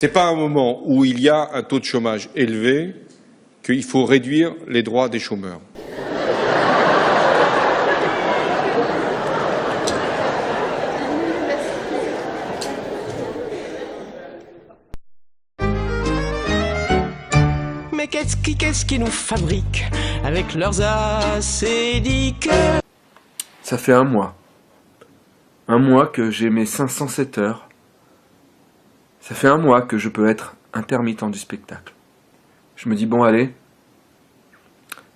Ce n'est pas un moment où il y a un taux de chômage élevé qu'il faut réduire les droits des chômeurs. Mais qu'est-ce qui nous fabrique avec leurs acédiques? Ça fait un mois. Un mois que j'ai mes 507 heures. Ça fait un mois que je peux être intermittent du spectacle. Je me dis, bon allez,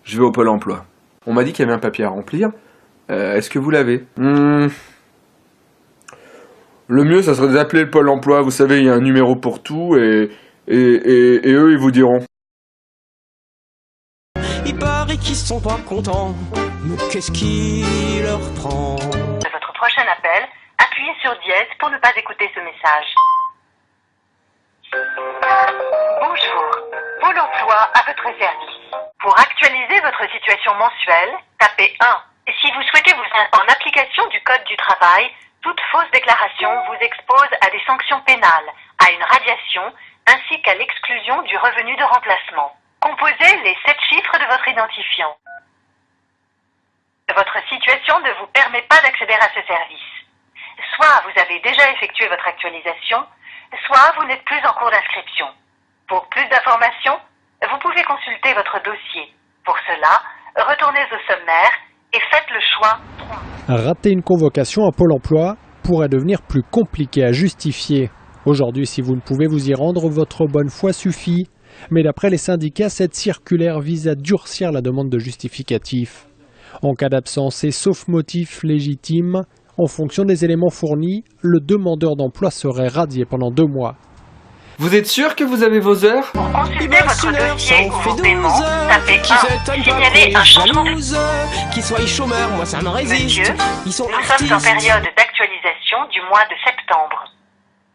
je vais au Pôle emploi. On m'a dit qu'il y avait un papier à remplir. Est-ce que vous l'avez? Le mieux, ça serait d'appeler le Pôle emploi. Vous savez, il y a un numéro pour tout et eux, ils vous diront. Il paraît qu'ils sont pas contents, mais qu'est-ce qui leur prend? De votre prochain appel, appuyez sur dièse pour ne pas écouter ce message. Bonjour, Pôle emploi à votre service. Pour actualiser votre situation mensuelle, tapez 1. Et si vous souhaitez en application du Code du travail, toute fausse déclaration vous expose à des sanctions pénales, à une radiation, ainsi qu'à l'exclusion du revenu de remplacement. Composez les 7 chiffres de votre identifiant. Votre situation ne vous permet pas d'accéder à ce service. Soit vous avez déjà effectué votre actualisation, soit vous n'êtes plus en cours d'inscription. Pour plus d'informations, vous pouvez consulter votre dossier. Pour cela, retournez au sommaire et faites le choix 3. Rater une convocation à Pôle emploi pourrait devenir plus compliqué à justifier. Aujourd'hui, si vous ne pouvez vous y rendre, votre bonne foi suffit. Mais d'après les syndicats, cette circulaire vise à durcir la demande de justificatif. En cas d'absence et sauf motif légitime, en fonction des éléments fournis, le demandeur d'emploi serait radié pendant 2 mois. Vous êtes sûr que vous avez vos heures? Pour consulter votre dossier ou vos paiements, tapez 1. Signaler un changement de... Qu'ils soient chômeurs, moi ça me résiste. Monsieur, Ils sont nous sommes en période d'actualisation du mois de septembre.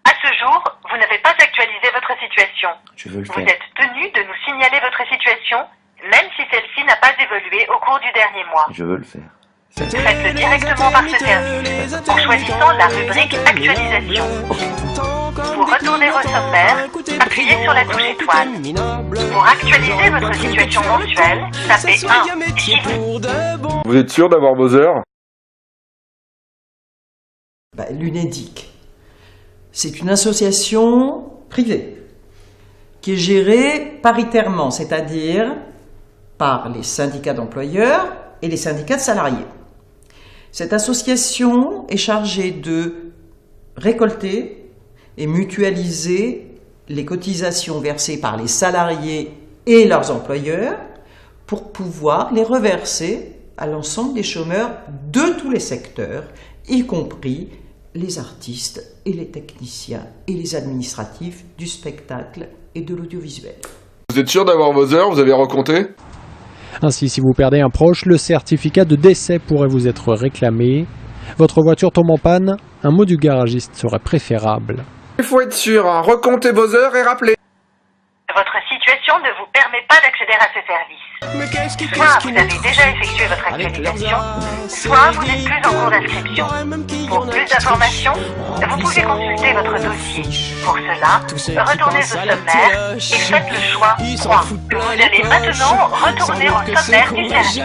À ce jour, vous n'avez pas actualisé votre situation. Je veux le Vous faire. êtes tenu de nous signaler votre situation, même si celle-ci n'a pas évolué au cours du dernier mois. Je veux le faire. Faites-le directement par ce service, en choisissant la rubrique Actualisation. Pour retourner au sommaire, appuyez sur la touche étoile. Pour actualiser votre situation mensuelle, tapez 1. Si Vous êtes sûr d'avoir vos heures? L'UNEDIC, c'est une association privée qui est gérée paritairement, c'est-à-dire par les syndicats d'employeurs et les syndicats de salariés. Cette association est chargée de récolter et mutualiser les cotisations versées par les salariés et leurs employeurs pour pouvoir les reverser à l'ensemble des chômeurs de tous les secteurs, y compris les artistes et les techniciens et les administratifs du spectacle et de l'audiovisuel. Vous êtes sûr d'avoir vos heures? Vous avez recompté? Ainsi, si vous perdez un proche, le certificat de décès pourrait vous être réclamé. Votre voiture tombe en panne, un mot du garagiste serait préférable. Il faut être sûr, hein. Recomptez vos heures et rappelez. votre situation ne vous permet pas d'accéder à ce service. Soit vous avez déjà effectué votre actualisation, soit vous n'êtes plus en cours d'inscription. Pour plus d'informations, vous pouvez consulter votre dossier. Pour cela, retournez au sommaire et faites le choix 3. Vous allez maintenant retourner au sommaire du service.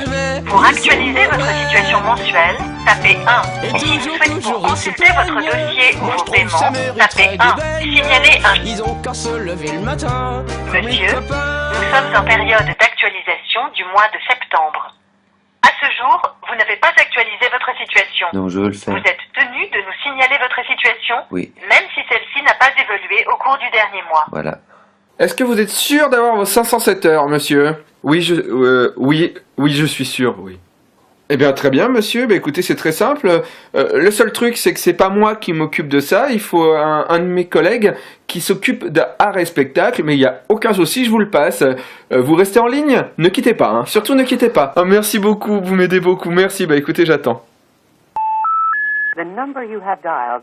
Pour actualiser votre situation mensuelle, tapez 1. Si vous souhaitez consulter votre dossier ou vos paiements, tapez 1. Signaler un... Ils ont qu'à se lever le matin. Monsieur, nous sommes en période d'actualisation du mois de septembre. À ce jour, vous n'avez pas actualisé votre situation. Non, je veux le faire. Vous êtes tenu de nous signaler votre situation, Oui. même si celle-ci n'a pas évolué au cours du dernier mois. Voilà. Est-ce que vous êtes sûr d'avoir vos 507 heures, monsieur? Oui, je suis sûr, oui. Eh bien, très bien, monsieur. Bah, écoutez, c'est très simple. Le seul truc, c'est que c'est pas moi qui m'occupe de ça. Il faut un de mes collègues qui s'occupe d'art et spectacle. Mais il n'y a aucun souci, je vous le passe. Vous restez en ligne? Ne quittez pas, hein. Surtout ne quittez pas. Oh, merci beaucoup, vous m'aidez beaucoup. Merci. Bah, écoutez, j'attends. The number you have dialed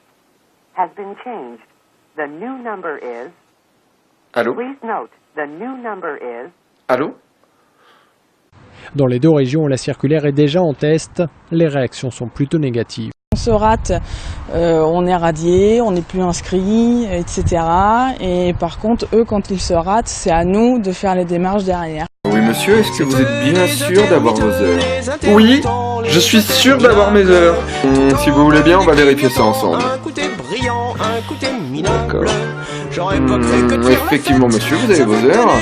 has been changed. The new number is... Allô? Please note, the new number is... Allô? Dans les 2 régions où la circulaire est déjà en test, les réactions sont plutôt négatives. se rate, on est radié, on n'est plus inscrit, etc. Et par contre, eux, quand ils se ratent, c'est à nous de faire les démarches derrière. Oui, monsieur, est-ce que vous êtes bien sûr d'avoir vos heures? Oui, je suis sûr d'avoir mes heures. Si vous voulez bien, on va vérifier ça ensemble. D'accord. Effectivement, monsieur, vous avez vos heures.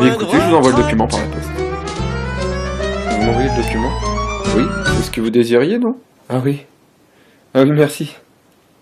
Mais écoutez, je vous envoie le document par la poste. Vous m'envoyez le document? Oui, c'est ce que vous désiriez, non? Ah oui. Ah oui, merci.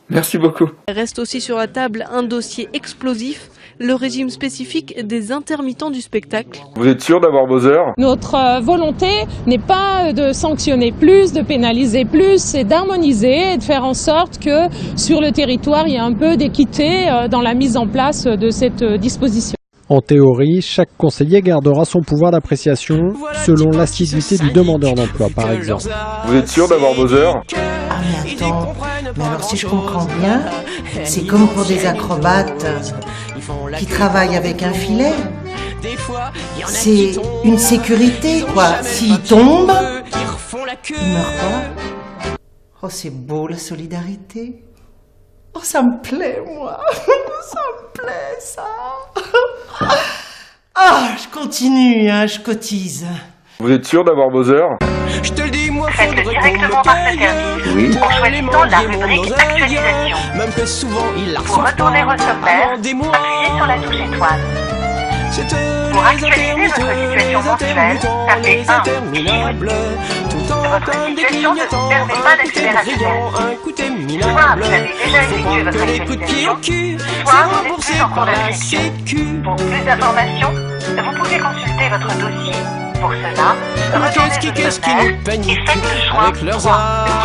Merci beaucoup. Reste aussi sur la table un dossier explosif, le régime spécifique des intermittents du spectacle. Vous êtes sûr d'avoir vos heures? Notre volonté n'est pas de sanctionner plus, de pénaliser plus, c'est d'harmoniser et de faire en sorte que sur le territoire, il y ait un peu d'équité dans la mise en place de cette disposition. En théorie, chaque conseiller gardera son pouvoir d'appréciation selon l'assiduité du demandeur d'emploi, par exemple. Vous êtes sûr d'avoir vos heures? Ah mais attends, mais alors si je comprends bien, c'est comme pour des acrobates qui travaillent avec un filet. C'est une sécurité, quoi. S'ils tombent, ils meurent pas. Oh, c'est beau la solidarité. Oh, ça me plaît, moi. Ça me plaît, ça. Ah, je continue, hein, je cotise. Vous êtes sûr d'avoir vos heures? Je te le dis, moi, Faites-le faudrait qu'on directement me par ce paye. service Oui. en choisissant la rubrique actualisation. Même que souvent il la Pour reçoit retourner pas au sommaire, avant des mois. appuyez sur la touche étoile. C'était Pour les actualiser votre situation mensuelle, tapez 1. interminables. Tout en Votre comme des situation ne vous clignotants, permet pas un coup d'accéder à ce brillant, service. un coup Soit minable. vous avez déjà effectué Faut votre pas que les coups de pied au actualisation, cul, soit c'est vous n'êtes remboursé plus en cours par la d'inscription. sécu. Pour plus d'informations, vous pouvez consulter votre dossier. Pour cela, retournez Qu'est-ce au qui sommaire nous panique et faites le choix avec leurs 3.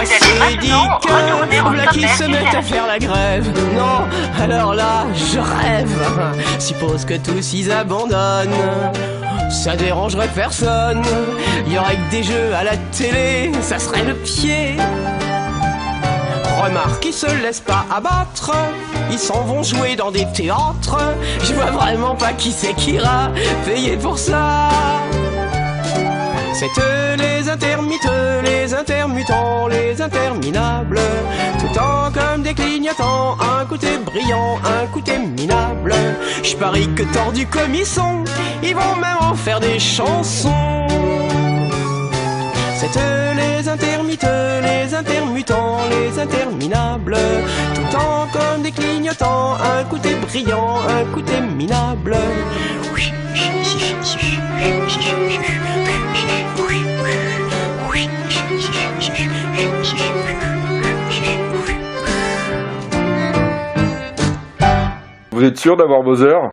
Vous allez maintenant retourner au voilà qui se sommaire du mettent à service. faire la grève. Non, alors là, je rêve. Suppose que tous ils abandonnent. Ça dérangerait personne. Il y aurait que des jeux à la télé. Ça serait le pied. Remarque, ils se laissent pas abattre. Ils s'en vont jouer dans des théâtres. Je vois vraiment pas qui c'est qui ira payer pour ça. C'est eux les intermittents, les intermittents, les interminables. Tout le temps comme des clignotants, un côté brillant, un côté minable. Je parie que tordus comme ils sont, ils vont même en faire des chansons. C'est eux les intermittents, les intermittents, les interminables. Tout le temps comme des clignotants, un côté brillant, un côté minable. Vous êtes sûr d'avoir vos heures?